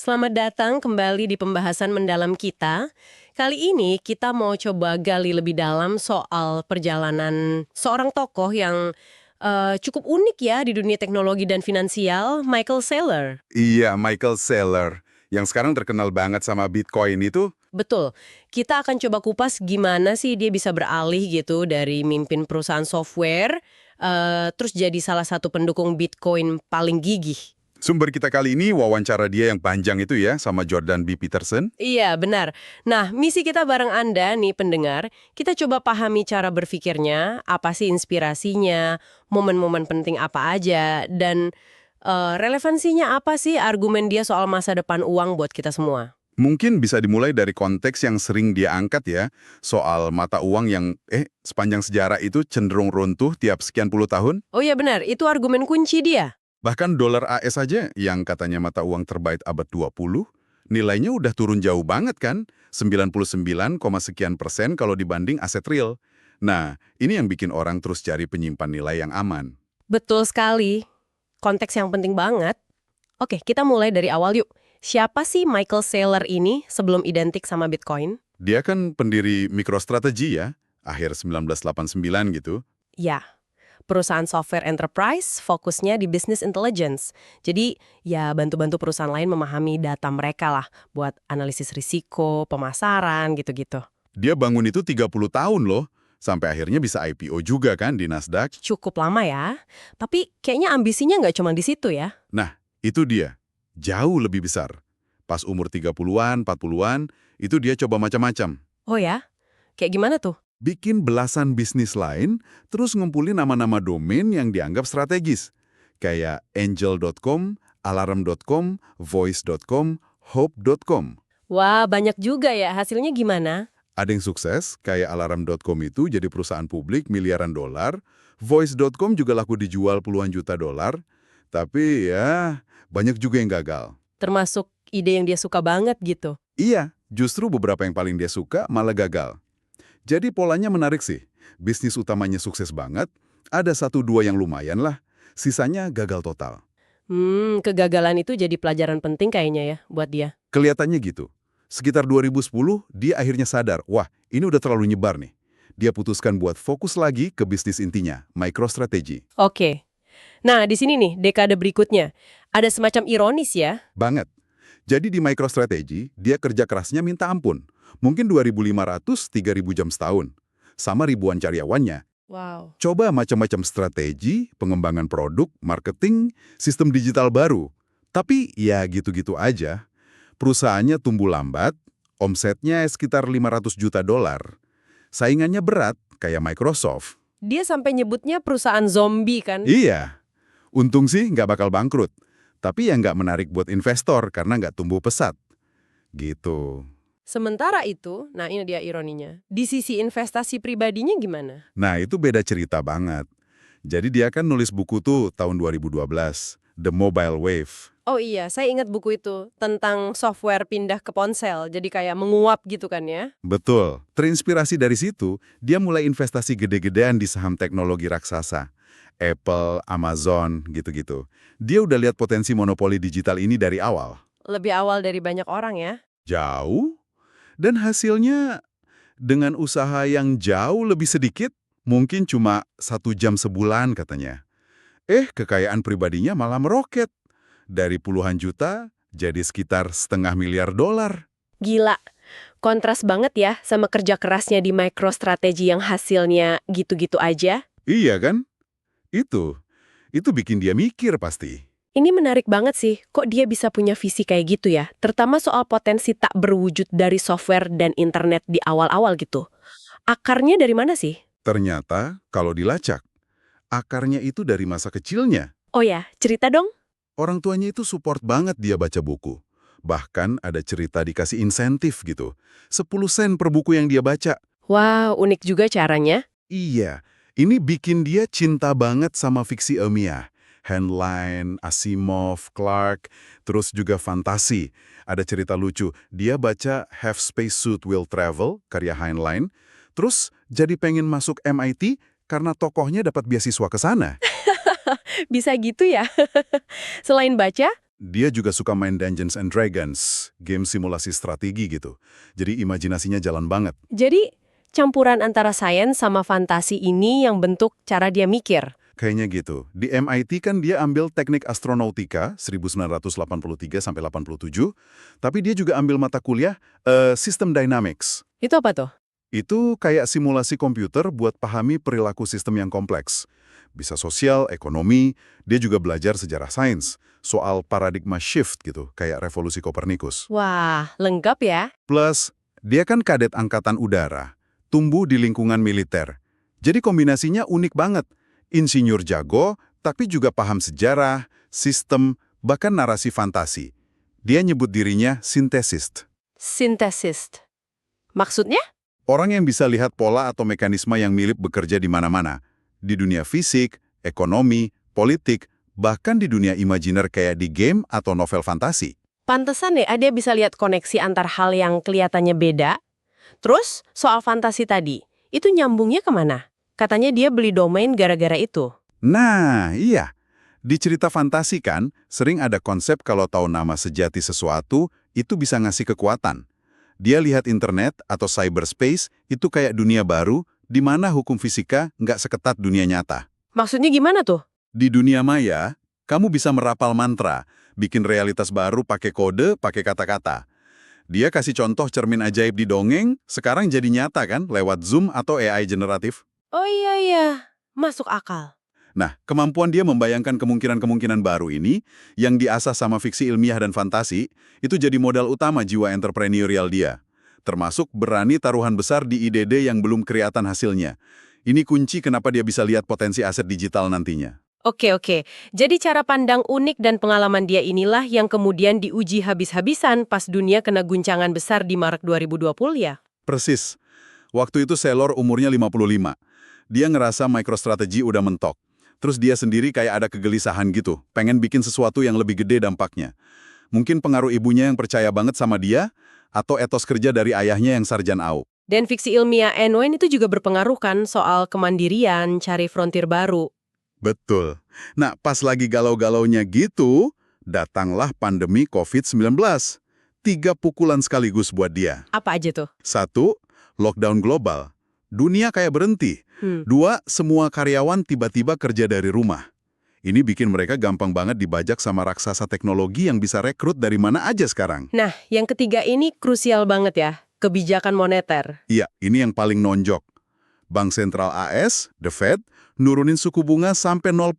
Selamat datang kembali di pembahasan mendalam kita. Kali ini kita mau coba gali lebih dalam soal perjalanan seorang tokoh yang cukup unik ya di dunia teknologi dan finansial, Michael Saylor. Iya, Michael Saylor. Yang sekarang terkenal banget sama Bitcoin itu. Betul, kita akan coba kupas gimana sih dia bisa beralih gitu dari mimpin perusahaan software, terus jadi salah satu pendukung Bitcoin paling gigih. Sumber kita kali ini wawancara dia yang panjang itu ya, sama Jordan B. Peterson. Iya, benar. Nah, misi kita bareng Anda nih pendengar, kita coba pahami cara berpikirnya, apa sih inspirasinya, momen-momen penting apa aja, dan relevansinya apa sih argumen dia soal masa depan uang buat kita semua. Mungkin bisa dimulai dari konteks yang sering dia angkat ya, soal mata uang yang sepanjang sejarah itu cenderung runtuh tiap sekian puluh tahun. Oh iya benar, itu argumen kunci dia. Bahkan dolar AS aja yang katanya mata uang terbaik abad 20, nilainya udah turun jauh banget kan? 99, sekian persen kalau dibanding aset real. Nah, ini yang bikin orang terus cari penyimpan nilai yang aman. Betul sekali. Konteks yang penting banget. Oke, kita mulai dari awal yuk. Siapa sih Michael Saylor ini sebelum identik sama Bitcoin? Dia kan pendiri MicroStrategy ya, akhir 1989 gitu. Ya, perusahaan software enterprise fokusnya di business intelligence. Jadi ya bantu-bantu perusahaan lain memahami data mereka lah buat analisis risiko, pemasaran, gitu-gitu. Dia bangun itu 30 tahun loh, sampai akhirnya bisa IPO juga kan di Nasdaq. Cukup lama ya, tapi kayaknya ambisinya nggak cuma di situ ya. Nah, itu dia. Jauh lebih besar. Pas umur 30-an, 40-an, itu dia coba macam-macam. Oh ya? Kayak gimana tuh? Bikin belasan bisnis lain, terus ngumpulin nama-nama domain yang dianggap strategis. Kayak angel.com, alarm.com, voice.com, hope.com. Wah, banyak juga ya. Hasilnya gimana? Ada yang sukses, kayak alarm.com itu jadi perusahaan publik miliaran dolar, voice.com juga laku dijual puluhan juta dolar, tapi ya banyak juga yang gagal. Termasuk ide yang dia suka banget gitu. Iya, justru beberapa yang paling dia suka malah gagal. Jadi polanya menarik sih. Bisnis utamanya sukses banget, ada 1-2 yang lumayan lah, sisanya gagal total. Kegagalan itu jadi pelajaran penting kayaknya ya buat dia. Kelihatannya gitu. Sekitar 2010, dia akhirnya sadar, wah ini udah terlalu nyebar nih. Dia putuskan buat fokus lagi ke bisnis intinya, MicroStrategy. Oke. Nah, di sini nih, dekade berikutnya. Ada semacam ironis ya. Banget. Jadi di MicroStrategy, dia kerja kerasnya minta ampun. Mungkin 2.500-3.000 jam setahun. Sama ribuan karyawannya. Wow. Coba macam-macam strategi, pengembangan produk, marketing, sistem digital baru. Tapi ya gitu-gitu aja. Perusahaannya tumbuh lambat, omsetnya sekitar 500 juta dolar. Saingannya berat, kayak Microsoft. Dia sampai nyebutnya perusahaan zombie kan? Iya. Untung sih nggak bakal bangkrut. Tapi ya nggak menarik buat investor karena nggak tumbuh pesat. Gitu. Sementara itu, nah ini dia ironinya, di sisi investasi pribadinya gimana? Nah, itu beda cerita banget. Jadi dia kan nulis buku tuh tahun 2012, The Mobile Wave. Oh iya, saya ingat buku itu tentang software pindah ke ponsel, jadi kayak menguap gitu kan ya? Betul. Terinspirasi dari situ, dia mulai investasi gede-gedean di saham teknologi raksasa. Apple, Amazon, gitu-gitu. Dia udah lihat potensi monopoli digital ini dari awal. Lebih awal dari banyak orang ya? Jauh. Dan hasilnya dengan usaha yang jauh lebih sedikit, mungkin cuma 1 jam sebulan katanya. Kekayaan pribadinya malah meroket. Dari puluhan juta jadi sekitar $500 miliar. Gila, kontras banget ya sama kerja kerasnya di MicroStrategy yang hasilnya gitu-gitu aja. Iya kan? Itu bikin dia mikir pasti. Ini menarik banget sih, kok dia bisa punya visi kayak gitu ya, terutama soal potensi tak berwujud dari software dan internet di awal-awal gitu. Akarnya dari mana sih? Ternyata kalau dilacak, akarnya itu dari masa kecilnya. Oh ya, cerita dong. Orang tuanya itu support banget dia baca buku. Bahkan ada cerita dikasih insentif gitu. 10 sen per buku yang dia baca. Wow, unik juga caranya. Iya, ini bikin dia cinta banget sama fiksi ilmiah. Heinlein, Asimov, Clarke, terus juga fantasi. Ada cerita lucu, dia baca Have Spacesuit Will Travel, karya Heinlein, terus jadi pengen masuk MIT karena tokohnya dapat beasiswa ke sana. Bisa gitu ya? Selain baca? dia juga suka main Dungeons and Dragons, game simulasi strategi gitu. Jadi imajinasinya jalan banget. Jadi, campuran antara sains sama fantasi ini yang bentuk cara dia mikir. Kayaknya gitu. Di MIT kan dia ambil teknik astronautika 1983-87, tapi dia juga ambil mata kuliah System Dynamics. Itu apa tuh? Itu kayak simulasi komputer buat pahami perilaku sistem yang kompleks. Bisa sosial, ekonomi, dia juga belajar sejarah sains, soal paradigma shift gitu, kayak revolusi Kopernikus. Wah, lengkap ya. Plus, dia kan kadet angkatan udara, tumbuh di lingkungan militer. Jadi kombinasinya unik banget. Insinyur jago, tapi juga paham sejarah, sistem, bahkan narasi fantasi. Dia nyebut dirinya sintesist. Sintesist. Maksudnya? Orang yang bisa lihat pola atau mekanisme yang mirip bekerja di mana-mana. Di dunia fisik, ekonomi, politik, bahkan di dunia imajiner kayak di game atau novel fantasi. Pantesan ya, dia bisa lihat koneksi antar hal yang kelihatannya beda. Terus, soal fantasi tadi, itu nyambungnya kemana? Katanya dia beli domain gara-gara itu. Nah, iya. Di cerita fantasi kan, sering ada konsep kalau tahu nama sejati sesuatu, itu bisa ngasih kekuatan. Dia lihat internet atau cyberspace itu kayak dunia baru, di mana hukum fisika nggak seketat dunia nyata. Maksudnya gimana tuh? Di dunia maya, kamu bisa merapal mantra, bikin realitas baru pakai kode, pakai kata-kata. Dia kasih contoh cermin ajaib di dongeng, sekarang jadi nyata kan, lewat Zoom atau AI generatif. Oh iya, masuk akal. Nah, kemampuan dia membayangkan kemungkinan-kemungkinan baru ini, yang diasah sama fiksi ilmiah dan fantasi, itu jadi modal utama jiwa entrepreneurial dia. Termasuk berani taruhan besar di ide-ide yang belum kelihatan hasilnya. Ini kunci kenapa dia bisa lihat potensi aset digital nantinya. Oke. Jadi cara pandang unik dan pengalaman dia inilah yang kemudian diuji habis-habisan pas dunia kena guncangan besar di Maret 2020 ya? Persis. Waktu itu Saylor umurnya 55. Dia ngerasa MicroStrategy udah mentok. Terus dia sendiri kayak ada kegelisahan gitu, pengen bikin sesuatu yang lebih gede dampaknya. Mungkin pengaruh ibunya yang percaya banget sama dia, atau etos kerja dari ayahnya yang sarjan AU. Dan fiksi ilmiah Ayn Rand itu juga berpengaruh kan soal kemandirian, cari frontier baru. Betul. Nah, pas lagi galau-galaunya gitu, datanglah pandemi COVID-19. 3 pukulan sekaligus buat dia. Apa aja tuh? 1, lockdown global. Dunia kayak berhenti. 2, semua karyawan tiba-tiba kerja dari rumah. Ini bikin mereka gampang banget dibajak sama raksasa teknologi yang bisa rekrut dari mana aja sekarang. Nah, yang ketiga ini krusial banget ya, kebijakan moneter. Iya, ini yang paling nonjok. Bank Sentral AS, The Fed, nurunin suku bunga sampai 0%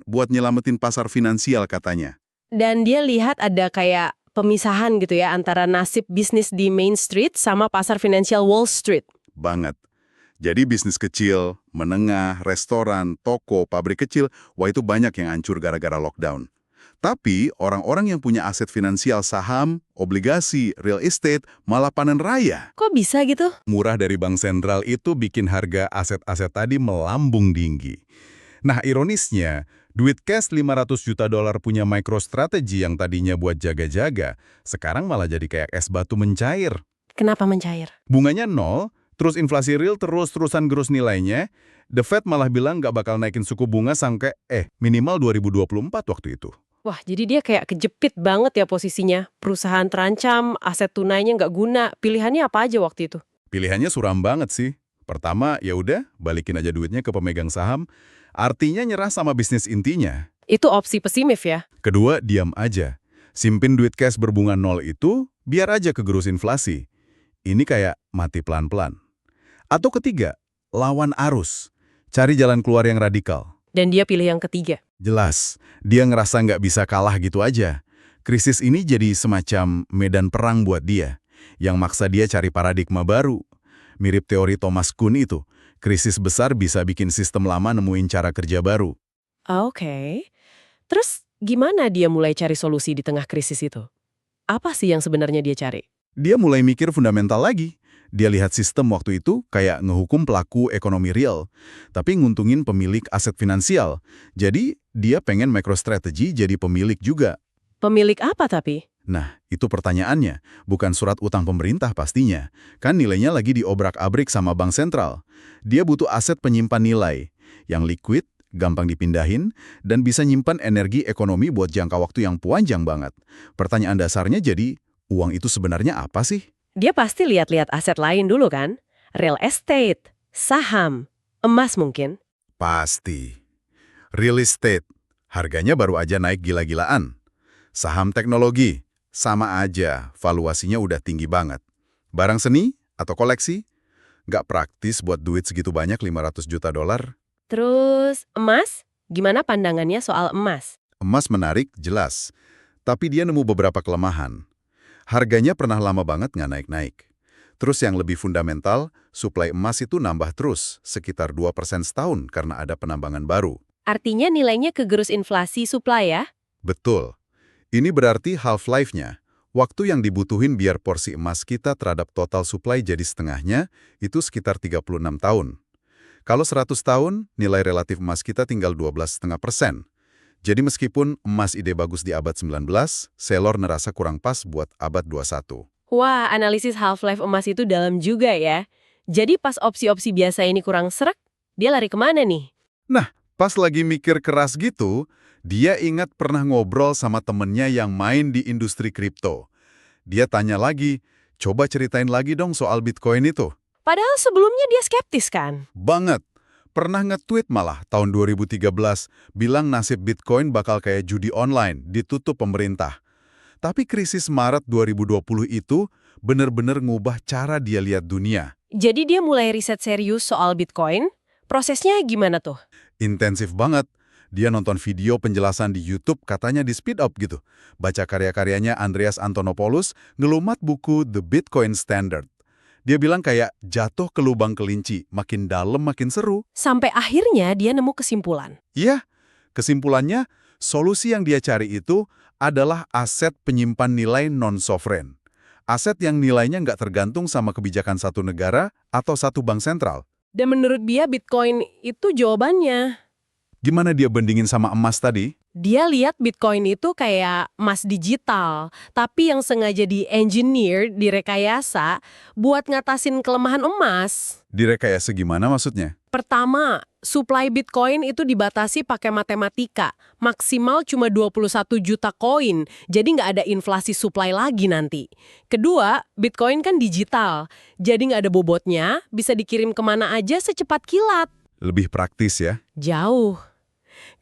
buat nyelamatin pasar finansial katanya. Dan dia lihat ada kayak pemisahan gitu ya antara nasib bisnis di Main Street sama pasar finansial Wall Street. Banget. Jadi bisnis kecil, menengah, restoran, toko, pabrik kecil, wah itu banyak yang hancur gara-gara lockdown. Tapi orang-orang yang punya aset finansial saham, obligasi, real estate, malah panen raya. Kok bisa gitu? Murah dari bank sentral itu bikin harga aset-aset tadi melambung tinggi. Nah, ironisnya, duit cash $500 juta punya MicroStrategy yang tadinya buat jaga-jaga, sekarang malah jadi kayak es batu mencair. Kenapa mencair? Bunganya 0, terus inflasi real terus-terusan gerus nilainya, The Fed malah bilang nggak bakal naikin suku bunga sampai minimal 2024 waktu itu. Wah, jadi dia kayak kejepit banget ya posisinya. Perusahaan terancam, aset tunainya nggak guna. Pilihannya apa aja waktu itu? Pilihannya suram banget sih. Pertama, ya udah balikin aja duitnya ke pemegang saham. Artinya nyerah sama bisnis intinya. Itu opsi pesimis ya? Kedua, diam aja. Simpen duit cash berbunga 0 itu, biar aja kegerus inflasi. Ini kayak mati pelan-pelan. Atau ketiga, lawan arus. Cari jalan keluar yang radikal. Dan dia pilih yang ketiga. Jelas, dia ngerasa nggak bisa kalah gitu aja. Krisis ini jadi semacam medan perang buat dia, yang maksa dia cari paradigma baru. Mirip teori Thomas Kuhn itu, krisis besar bisa bikin sistem lama nemuin cara kerja baru. Oke. Terus gimana dia mulai cari solusi di tengah krisis itu? Apa sih yang sebenarnya dia cari? Dia mulai mikir fundamental lagi. Dia lihat sistem waktu itu kayak ngehukum pelaku ekonomi real, tapi nguntungin pemilik aset finansial. Jadi, dia pengen MicroStrategy jadi pemilik juga. Pemilik apa tapi? Nah, itu pertanyaannya. Bukan surat utang pemerintah pastinya. Kan nilainya lagi diobrak-abrik sama bank sentral. Dia butuh aset penyimpan nilai, yang liquid, gampang dipindahin, dan bisa nyimpan energi ekonomi buat jangka waktu yang panjang banget. Pertanyaan dasarnya jadi, uang itu sebenarnya apa sih? Dia pasti lihat-lihat aset lain dulu kan? Real estate, saham, emas mungkin. Pasti. Real estate, harganya baru aja naik gila-gilaan. Saham teknologi, sama aja, valuasinya udah tinggi banget. Barang seni atau koleksi, nggak praktis buat duit segitu banyak 500 juta dolar. Terus emas? Gimana pandangannya soal emas? Emas menarik, jelas. Tapi dia nemu beberapa kelemahan. Harganya pernah lama banget nggak naik-naik. Terus yang lebih fundamental, suplai emas itu nambah terus, sekitar 2% setahun karena ada penambangan baru. Artinya nilainya kegerus inflasi supply ya? Betul. Ini berarti half-life-nya. Waktu yang dibutuhin biar porsi emas kita terhadap total supply jadi setengahnya, itu sekitar 36 tahun. Kalau 100 tahun, nilai relatif emas kita tinggal 12,5%. Jadi meskipun emas ide bagus di abad 19, Saylor nerasa kurang pas buat abad 21. Wah, analisis half-life emas itu dalam juga ya. Jadi pas opsi-opsi biasa ini kurang serak, dia lari kemana nih? Nah, pas lagi mikir keras gitu, dia ingat pernah ngobrol sama temennya yang main di industri kripto. Dia tanya lagi, coba ceritain lagi dong soal Bitcoin itu. Padahal sebelumnya dia skeptis kan? Banget. Pernah nge-tweet malah tahun 2013, bilang nasib Bitcoin bakal kayak judi online, ditutup pemerintah. Tapi krisis Maret 2020 itu bener-bener ngubah cara dia lihat dunia. Jadi dia mulai riset serius soal Bitcoin. Prosesnya gimana tuh? Intensif banget. Dia nonton video penjelasan di YouTube katanya di speed up gitu. Baca karya-karyanya Andreas Antonopoulos, ngelumat buku The Bitcoin Standard. Dia bilang kayak jatuh ke lubang kelinci, makin dalam makin seru. Sampai akhirnya dia nemu kesimpulan. Iya, kesimpulannya solusi yang dia cari itu adalah aset penyimpan nilai non-sovereign. Aset yang nilainya nggak tergantung sama kebijakan satu negara atau satu bank sentral. Dan menurut dia Bitcoin itu jawabannya. Gimana dia bandingin sama emas tadi? Dia lihat Bitcoin itu kayak emas digital, tapi yang sengaja di-engineer, direkayasa, buat ngatasin kelemahan emas. Direkayasa gimana maksudnya? Pertama, supply Bitcoin itu dibatasi pakai matematika. Maksimal cuma 21 juta koin, jadi nggak ada inflasi supply lagi nanti. Kedua, Bitcoin kan digital, jadi nggak ada bobotnya, bisa dikirim kemana aja secepat kilat. Lebih praktis ya? Jauh.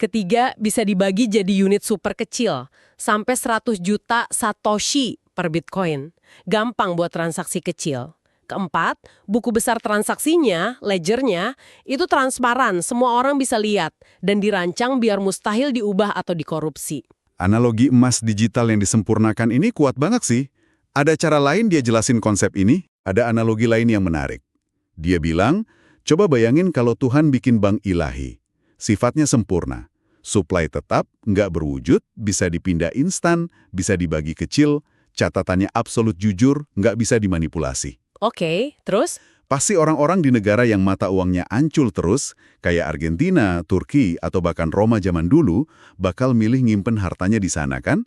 Ketiga, bisa dibagi jadi unit super kecil, sampai 100 juta Satoshi per Bitcoin. Gampang buat transaksi kecil. Keempat, buku besar transaksinya, ledgernya, itu transparan, semua orang bisa lihat, dan dirancang biar mustahil diubah atau dikorupsi. Analogi emas digital yang disempurnakan ini kuat banget sih. Ada cara lain dia jelasin konsep ini, ada analogi lain yang menarik. Dia bilang, coba bayangin kalau Tuhan bikin bank ilahi. Sifatnya sempurna. Supply tetap, nggak berwujud, bisa dipindah instan, bisa dibagi kecil, catatannya absolut jujur, nggak bisa dimanipulasi. Oke, terus? Pasti orang-orang di negara yang mata uangnya ancul terus, kayak Argentina, Turki, atau bahkan Roma zaman dulu, bakal milih nyimpen hartanya di sana kan?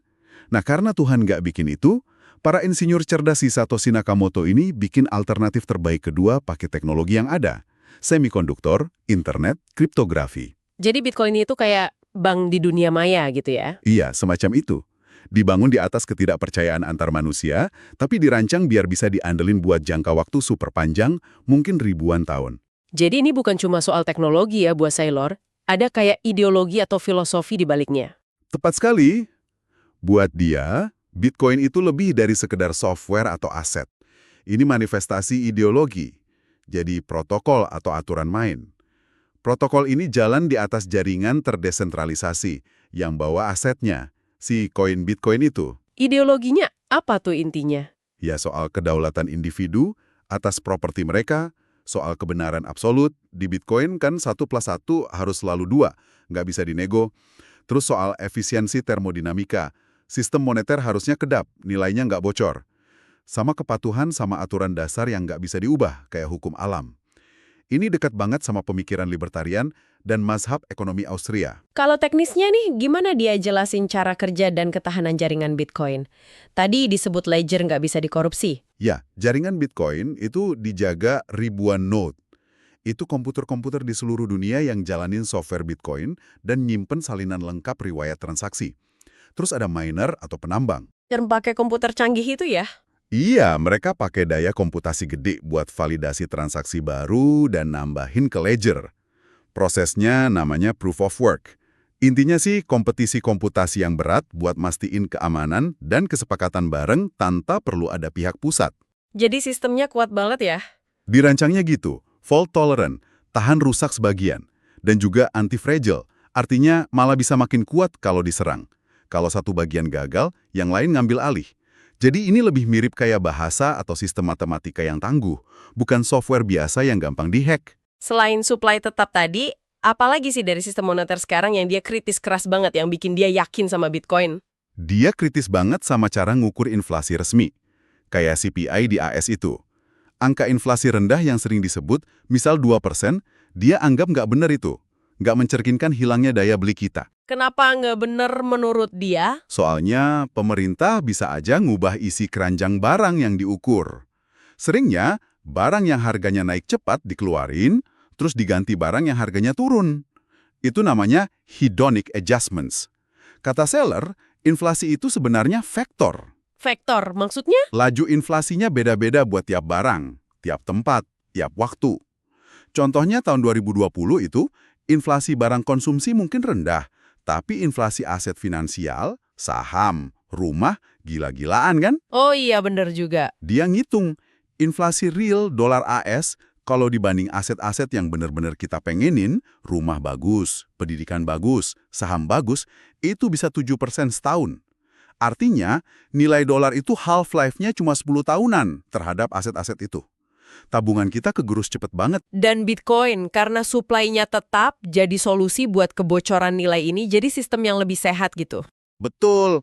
Nah karena Tuhan nggak bikin itu, para insinyur cerdas si Satoshi Nakamoto ini bikin alternatif terbaik kedua pakai teknologi yang ada. Semikonduktor, internet, kriptografi. Jadi Bitcoin itu kayak bank di dunia maya gitu ya? Iya, semacam itu. Dibangun di atas ketidakpercayaan antar manusia, tapi dirancang biar bisa diandelin buat jangka waktu super panjang, mungkin ribuan tahun. Jadi ini bukan cuma soal teknologi ya buat Saylor, ada kayak ideologi atau filosofi di baliknya. Tepat sekali. Buat dia, Bitcoin itu lebih dari sekedar software atau aset. Ini manifestasi ideologi, jadi protokol atau aturan main. Protokol ini jalan di atas jaringan terdesentralisasi yang bawa asetnya, si koin Bitcoin itu. Ideologinya apa tuh intinya? Ya soal kedaulatan individu atas properti mereka, soal kebenaran absolut, di Bitcoin kan 1+1 harus selalu 2, nggak bisa dinego. Terus soal efisiensi termodinamika, sistem moneter harusnya kedap, nilainya nggak bocor. Sama kepatuhan sama aturan dasar yang nggak bisa diubah, kayak hukum alam. Ini dekat banget sama pemikiran libertarian dan mazhab ekonomi Austria. Kalau teknisnya nih, gimana dia jelasin cara kerja dan ketahanan jaringan Bitcoin? Tadi disebut ledger nggak bisa dikorupsi. Ya, jaringan Bitcoin itu dijaga ribuan node. Itu komputer-komputer di seluruh dunia yang jalanin software Bitcoin dan nyimpen salinan lengkap riwayat transaksi. Terus ada miner atau penambang. Dan pakai komputer canggih itu ya? Iya, mereka pakai daya komputasi gede buat validasi transaksi baru dan nambahin ke ledger. Prosesnya namanya proof of work. Intinya sih kompetisi komputasi yang berat buat mastiin keamanan dan kesepakatan bareng tanpa perlu ada pihak pusat. Jadi sistemnya kuat banget ya? Dirancangnya gitu, fault tolerant, tahan rusak sebagian, dan juga anti-fragile, artinya malah bisa makin kuat kalau diserang. Kalau satu bagian gagal, yang lain ngambil alih. Jadi ini lebih mirip kayak bahasa atau sistem matematika yang tangguh, bukan software biasa yang gampang dihack. Selain supply tetap tadi, apalagi sih dari sistem moneter sekarang yang dia kritis keras banget, yang bikin dia yakin sama Bitcoin? Dia kritis banget sama cara ngukur inflasi resmi, kayak CPI di AS itu. Angka inflasi rendah yang sering disebut, misal 2%, dia anggap nggak benar itu. Nggak mencerminkan hilangnya daya beli kita. Kenapa nggak bener menurut dia? Soalnya, pemerintah bisa aja ngubah isi keranjang barang yang diukur. Seringnya, barang yang harganya naik cepat dikeluarin, terus diganti barang yang harganya turun. Itu namanya hedonic adjustments. Kata seller, inflasi itu sebenarnya vektor. Vektor, maksudnya? Laju inflasinya beda-beda buat tiap barang, tiap tempat, tiap waktu. Contohnya tahun 2020 itu, inflasi barang konsumsi mungkin rendah, tapi inflasi aset finansial, saham, rumah, gila-gilaan kan? Oh iya, bener juga. Dia ngitung, inflasi real dolar AS kalau dibanding aset-aset yang benar-benar kita pengenin, rumah bagus, pendidikan bagus, saham bagus, itu bisa 7% setahun. Artinya, nilai dolar itu half-life-nya cuma 10 tahunan terhadap aset-aset itu. Tabungan kita kegerus cepet banget. Dan Bitcoin, karena supply-nya tetap jadi solusi buat kebocoran nilai ini, jadi sistem yang lebih sehat gitu. Betul.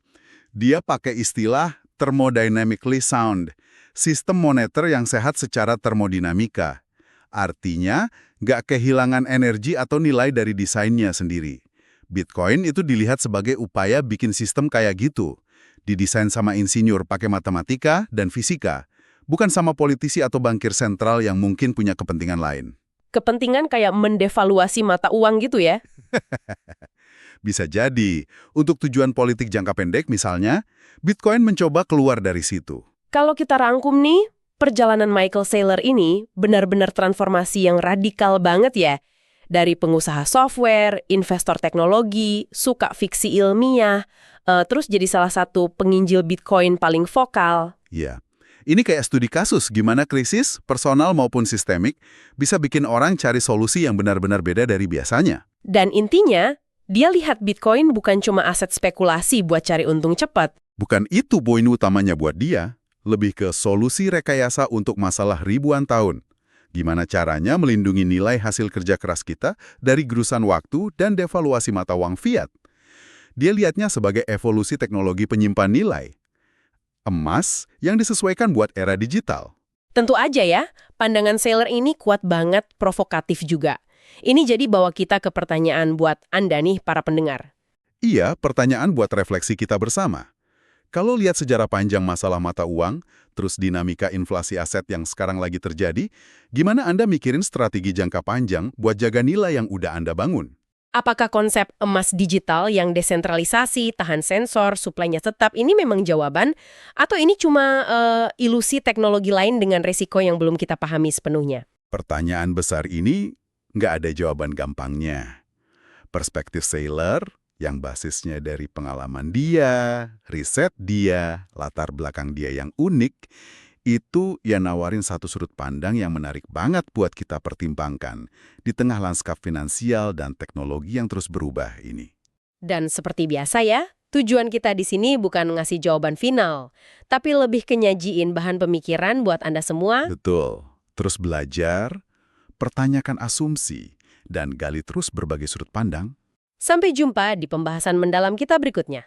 Dia pakai istilah thermodynamically sound, sistem moneter yang sehat secara termodinamika. Artinya, nggak kehilangan energi atau nilai dari desainnya sendiri. Bitcoin itu dilihat sebagai upaya bikin sistem kayak gitu. Didesain sama insinyur pakai matematika dan fisika, bukan sama politisi atau bankir sentral yang mungkin punya kepentingan lain. Kepentingan kayak mendevaluasi mata uang gitu ya? Bisa jadi, untuk tujuan politik jangka pendek misalnya, Bitcoin mencoba keluar dari situ. Kalau kita rangkum nih, perjalanan Michael Saylor ini benar-benar transformasi yang radikal banget ya. Dari pengusaha software, investor teknologi, suka fiksi ilmiah, terus jadi salah satu penginjil Bitcoin paling vokal. Ya, ini kayak studi kasus gimana krisis, personal maupun sistemik, bisa bikin orang cari solusi yang benar-benar beda dari biasanya. Dan intinya, dia lihat Bitcoin bukan cuma aset spekulasi buat cari untung cepat. Bukan itu poin utamanya buat dia, lebih ke solusi rekayasa untuk masalah ribuan tahun. Gimana caranya melindungi nilai hasil kerja keras kita dari gerusan waktu dan devaluasi mata uang fiat. Dia lihatnya sebagai evolusi teknologi penyimpan nilai. Emas yang disesuaikan buat era digital. Tentu aja ya, pandangan Saylor ini kuat banget, provokatif juga. Ini jadi bawa kita ke pertanyaan buat Anda nih, para pendengar. Iya, pertanyaan buat refleksi kita bersama. Kalau lihat sejarah panjang masalah mata uang, terus dinamika inflasi aset yang sekarang lagi terjadi, gimana Anda mikirin strategi jangka panjang buat jaga nilai yang udah Anda bangun? Apakah konsep emas digital yang desentralisasi, tahan sensor, suplainya tetap, ini memang jawaban? Atau ini cuma ilusi teknologi lain dengan resiko yang belum kita pahami sepenuhnya? Pertanyaan besar ini nggak ada jawaban gampangnya. Perspektif Saylor yang basisnya dari pengalaman dia, riset dia, latar belakang dia yang unik, itu ya nawarin satu sudut pandang yang menarik banget buat kita pertimbangkan di tengah lanskap finansial dan teknologi yang terus berubah ini. Dan seperti biasa ya, tujuan kita di sini bukan ngasih jawaban final, tapi lebih ke nyajiin bahan pemikiran buat Anda semua. Betul. Terus belajar, pertanyakan asumsi, dan gali terus berbagai sudut pandang. Sampai jumpa di pembahasan mendalam kita berikutnya.